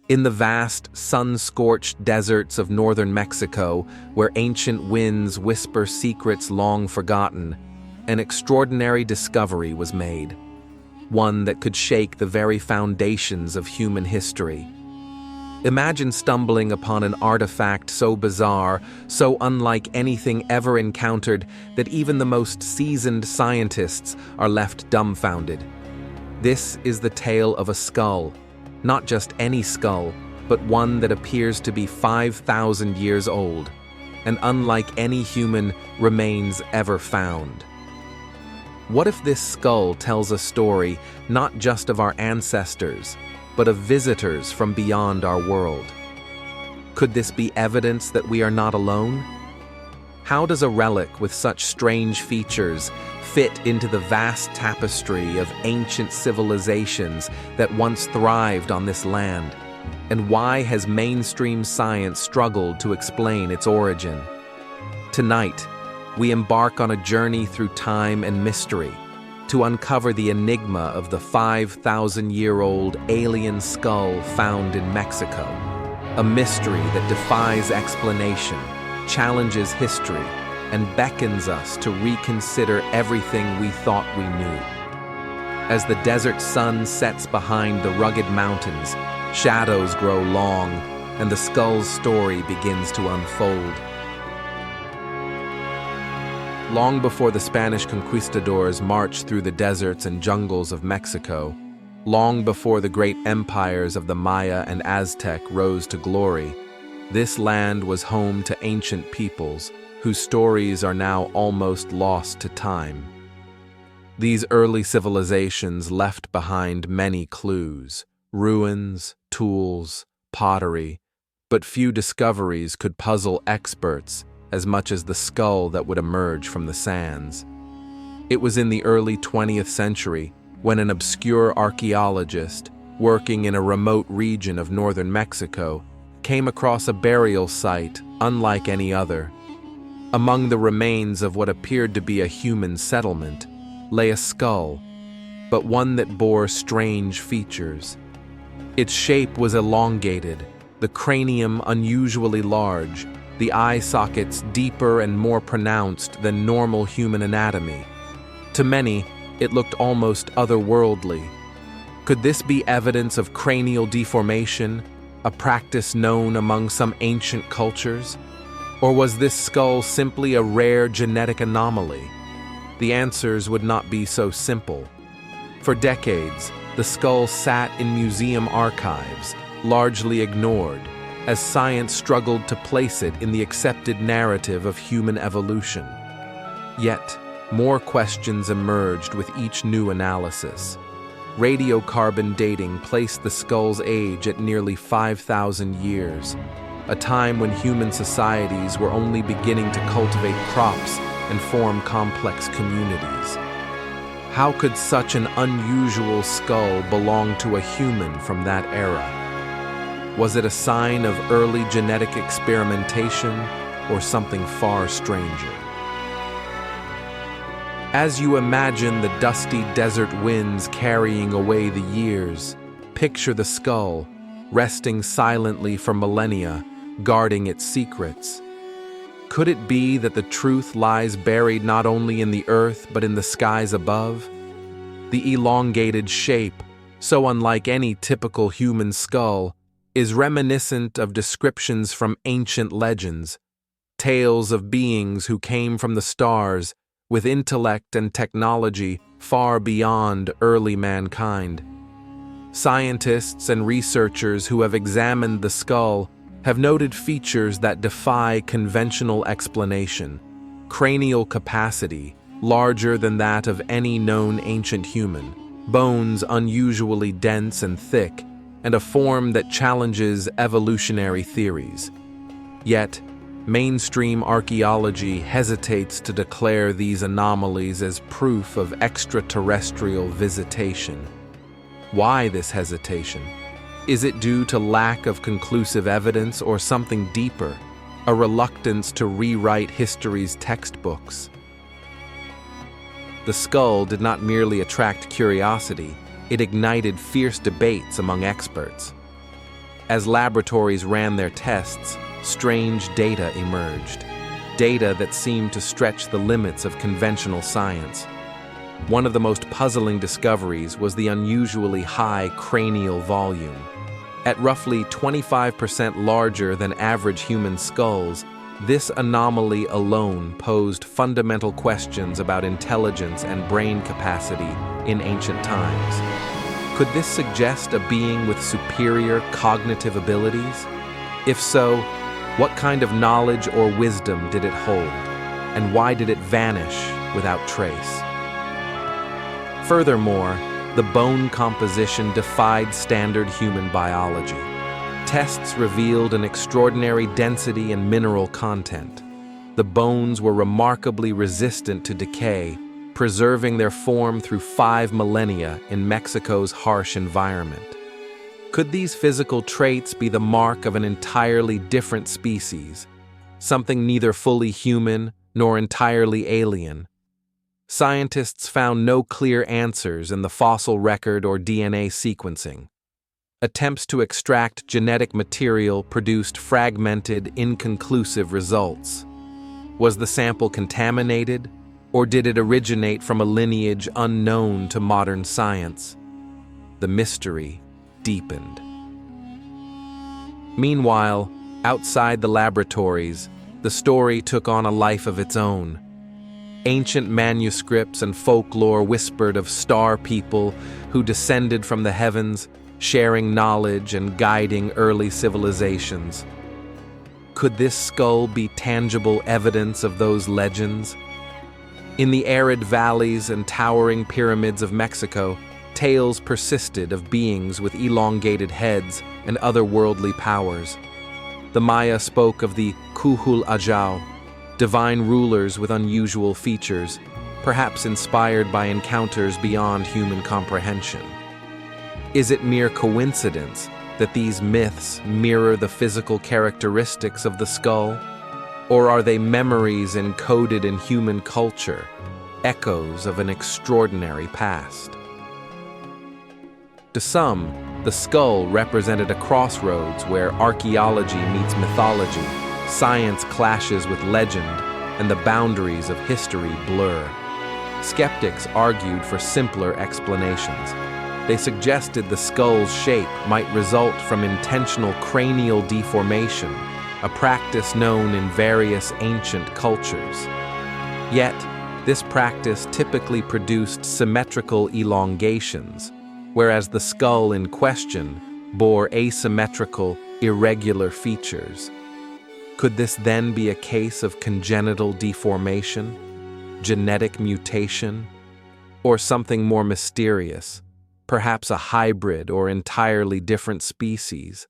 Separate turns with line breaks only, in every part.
In the vast, sun-scorched deserts of northern Mexico, where ancient winds whisper secrets long forgotten, an extraordinary discovery was made, one that could shake the very foundations of human history. Imagine stumbling upon an artifact so bizarre, so unlike anything ever encountered, that even the most seasoned scientists are left dumbfounded. This is the tale of a skull. Not just any skull, but one that appears to be 5,000 years old, and unlike any human remains ever found. What if this skull tells a story not just of our ancestors, but of visitors from beyond our world? Could this be evidence that we are not alone? How does a relic with such strange features fit into the vast tapestry of ancient civilizations that once thrived on this land? And why has mainstream science struggled to explain its origin? Tonight, we embark on a journey through time and mystery to uncover the enigma of the 5,000-year-old alien skull found in Mexico, a mystery that defies explanation, challenges history, and beckons us to reconsider everything we thought we knew. As the desert sun sets behind the rugged mountains, shadows grow long, and the skull's story begins to unfold. Long before the Spanish conquistadors marched through the deserts and jungles of Mexico, long before the great empires of the Maya and Aztec rose to glory, this land was home to ancient peoples whose stories are now almost lost to time. These early civilizations left behind many clues, ruins, tools, pottery, but few discoveries could puzzle experts as much as the skull that would emerge from the sands. It was in the early 20th century when an obscure archaeologist, working in a remote region of northern Mexico, came across a burial site unlike any other. Among the remains of what appeared to be a human settlement lay a skull, but one that bore strange features. Its shape was elongated, the cranium unusually large, the eye sockets deeper and more pronounced than normal human anatomy. To many, it looked almost otherworldly. Could this be evidence of cranial deformation, a practice known among some ancient cultures? Or was this skull simply a rare genetic anomaly? The answers would not be so simple. For decades, the skull sat in museum archives, largely ignored, as science struggled to place it in the accepted narrative of human evolution. Yet, more questions emerged with each new analysis. Radiocarbon dating placed the skull's age at nearly 5,000 years, a time when human societies were only beginning to cultivate crops and form complex communities. How could such an unusual skull belong to a human from that era? Was it a sign of early genetic experimentation or something far stranger? As you imagine the dusty desert winds carrying away the years, picture the skull, resting silently for millennia, guarding its secrets. Could it be that the truth lies buried not only in the earth but in the skies above? The elongated shape, so unlike any typical human skull, is reminiscent of descriptions from ancient legends, tales of beings who came from the stars with intellect and technology far beyond early mankind. Scientists and researchers who have examined the skull have noted features that defy conventional explanation: cranial capacity, larger than that of any known ancient human, bones unusually dense and thick, and a form that challenges evolutionary theories. Yet, mainstream archaeology hesitates to declare these anomalies as proof of extraterrestrial visitation. Why this hesitation? Is it due to lack of conclusive evidence or something deeper, a reluctance to rewrite history's textbooks? The skull did not merely attract curiosity, it ignited fierce debates among experts. As laboratories ran their tests, strange data emerged. Data that seemed to stretch the limits of conventional science. One of the most puzzling discoveries was the unusually high cranial volume. At roughly 25% larger than average human skulls, this anomaly alone posed fundamental questions about intelligence and brain capacity in ancient times. Could this suggest a being with superior cognitive abilities? If so, what kind of knowledge or wisdom did it hold, and why did it vanish without trace? Furthermore, the bone composition defied standard human biology. Tests revealed an extraordinary density and mineral content. The bones were remarkably resistant to decay, preserving their form through 5 millennia in Mexico's harsh environment. Could these physical traits be the mark of an entirely different species, something neither fully human nor entirely alien? Scientists found no clear answers in the fossil record or DNA sequencing. Attempts to extract genetic material produced fragmented, inconclusive results. Was the sample contaminated, or did it originate from a lineage unknown to modern science? The mystery deepened. Meanwhile, outside the laboratories, the story took on a life of its own. Ancient manuscripts and folklore whispered of star people who descended from the heavens, sharing knowledge and guiding early civilizations. Could this skull be tangible evidence of those legends? In the arid valleys and towering pyramids of Mexico, tales persisted of beings with elongated heads and otherworldly powers. The Maya spoke of the Kuhul Ajau, divine rulers with unusual features, perhaps inspired by encounters beyond human comprehension. Is it mere coincidence that these myths mirror the physical characteristics of the skull? Or are they memories encoded in human culture, echoes of an extraordinary past? To some, the skull represented a crossroads where archaeology meets mythology, science clashes with legend, and the boundaries of history blur. Skeptics argued for simpler explanations. They suggested the skull's shape might result from intentional cranial deformation, a practice known in various ancient cultures. Yet, this practice typically produced symmetrical elongations, whereas the skull in question bore asymmetrical, irregular features. Could this then be a case of congenital deformation, genetic mutation, or something more mysterious, perhaps a hybrid or entirely different species,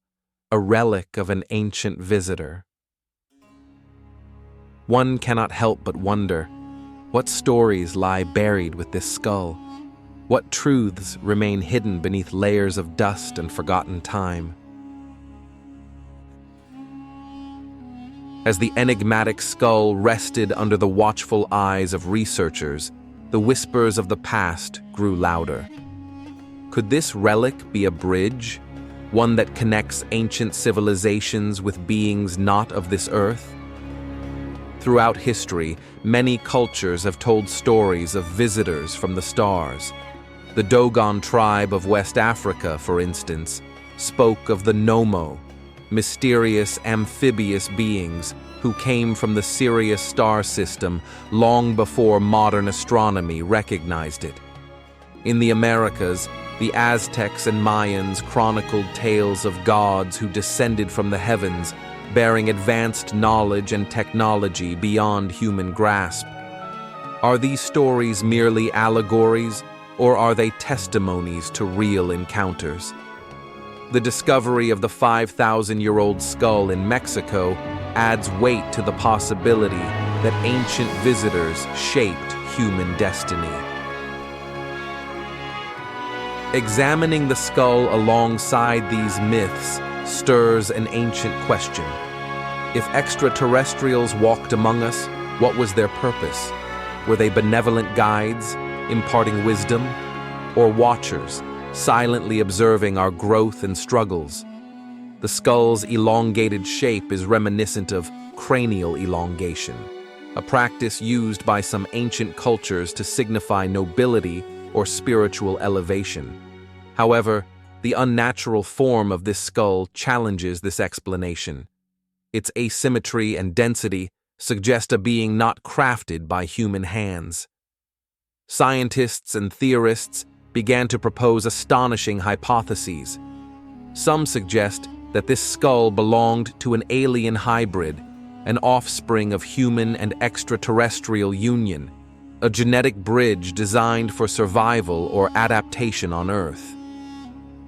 a relic of an ancient visitor? One cannot help but wonder, what stories lie buried with this skull? What truths remain hidden beneath layers of dust and forgotten time? As the enigmatic skull rested under the watchful eyes of researchers, the whispers of the past grew louder. Could this relic be a bridge, one that connects ancient civilizations with beings not of this earth? Throughout history, many cultures have told stories of visitors from the stars. The Dogon tribe of West Africa, for instance, spoke of the Nomo, mysterious amphibious beings who came from the Sirius star system long before modern astronomy recognized it. In the Americas, the Aztecs and Mayans chronicled tales of gods who descended from the heavens, bearing advanced knowledge and technology beyond human grasp. Are these stories merely allegories, or are they testimonies to real encounters? The discovery of the 5,000-year-old skull in Mexico adds weight to the possibility that ancient visitors shaped human destiny. Examining the skull alongside these myths stirs an ancient question. If extraterrestrials walked among us, what was their purpose? Were they benevolent guides, imparting wisdom, or watchers, silently observing our growth and struggles? The skull's elongated shape is reminiscent of cranial elongation, a practice used by some ancient cultures to signify nobility or spiritual elevation. However, the unnatural form of this skull challenges this explanation. Its asymmetry and density suggest a being not crafted by human hands. Scientists and theorists began to propose astonishing hypotheses. Some suggest that this skull belonged to an alien hybrid, an offspring of human and extraterrestrial union, a genetic bridge designed for survival or adaptation on Earth.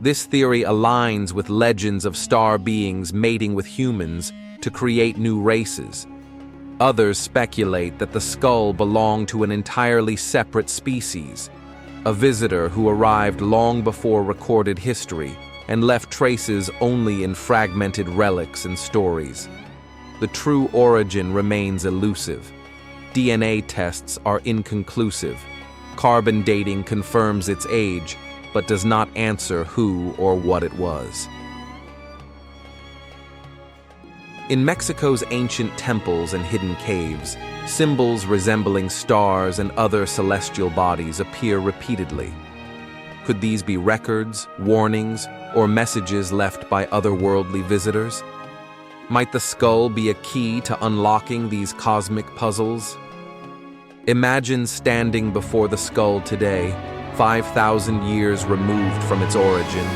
This theory aligns with legends of star beings mating with humans to create new races. Others speculate that the skull belonged to an entirely separate species, a visitor who arrived long before recorded history and left traces only in fragmented relics and stories. The true origin remains elusive. DNA tests are inconclusive. Carbon dating confirms its age, but does not answer who or what it was. In Mexico's ancient temples and hidden caves, symbols resembling stars and other celestial bodies appear repeatedly. Could these be records, warnings, or messages left by otherworldly visitors? Might the skull be a key to unlocking these cosmic puzzles? Imagine standing before the skull today, 5,000 years removed from its origin,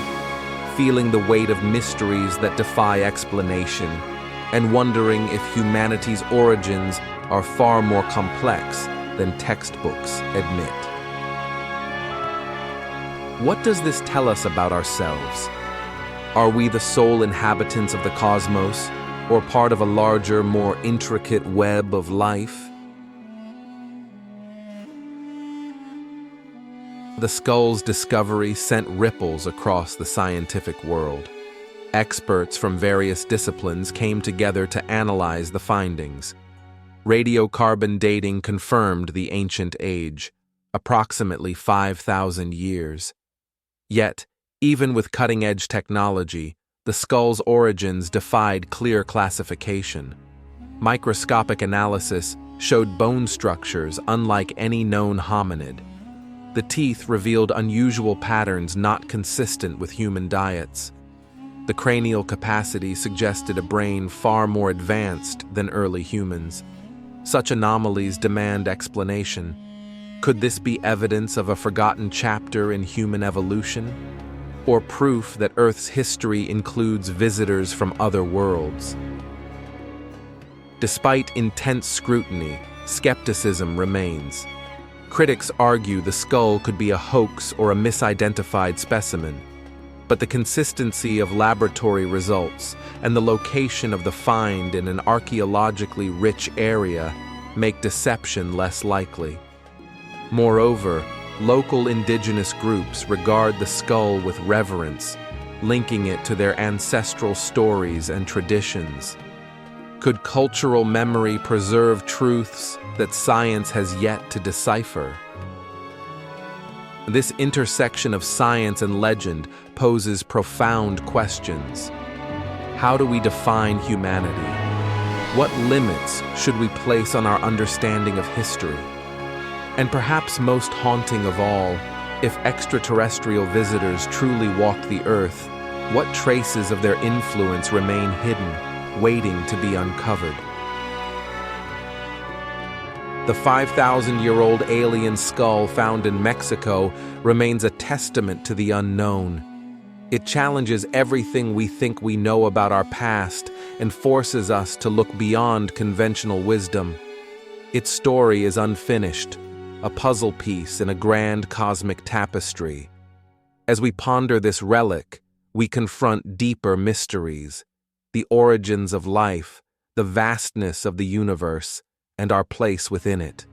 feeling the weight of mysteries that defy explanation, and wondering if humanity's origins are far more complex than textbooks admit. What does this tell us about ourselves? Are we the sole inhabitants of the cosmos, or part of a larger, more intricate web of life? The skull's discovery sent ripples across the scientific world. Experts from various disciplines came together to analyze the findings. Radiocarbon dating confirmed the ancient age, approximately 5,000 years. Yet, even with cutting-edge technology, the skull's origins defied clear classification. Microscopic analysis showed bone structures unlike any known hominid. The teeth revealed unusual patterns not consistent with human diets. The cranial capacity suggested a brain far more advanced than early humans. Such anomalies demand explanation. Could this be evidence of a forgotten chapter in human evolution? Or proof that Earth's history includes visitors from other worlds? Despite intense scrutiny, skepticism remains. Critics argue the skull could be a hoax or a misidentified specimen, but the consistency of laboratory results and the location of the find in an archaeologically rich area make deception less likely. Moreover, local indigenous groups regard the skull with reverence, linking it to their ancestral stories and traditions. Could cultural memory preserve truths that science has yet to decipher? This intersection of science and legend poses profound questions. How do we define humanity? What limits should we place on our understanding of history? And perhaps most haunting of all, if extraterrestrial visitors truly walked the Earth, what traces of their influence remain hidden, waiting to be uncovered? The 5,000-year-old alien skull found in Mexico remains a testament to the unknown. It challenges everything we think we know about our past and forces us to look beyond conventional wisdom. Its story is unfinished, a puzzle piece in a grand cosmic tapestry. As we ponder this relic, we confront deeper mysteries, the origins of life, the vastness of the universe, and our place within it.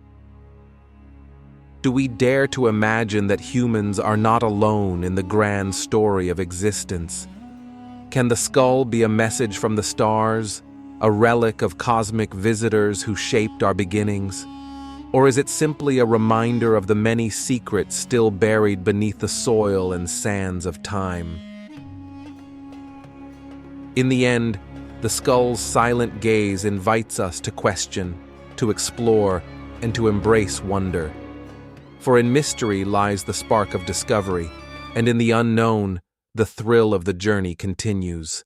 Do we dare to imagine that humans are not alone in the grand story of existence? Can the skull be a message from the stars, a relic of cosmic visitors who shaped our beginnings? Or is it simply a reminder of the many secrets still buried beneath the soil and sands of time? In the end, the skull's silent gaze invites us to question, to explore, and to embrace wonder. For in mystery lies the spark of discovery, and in the unknown, the thrill of the journey continues.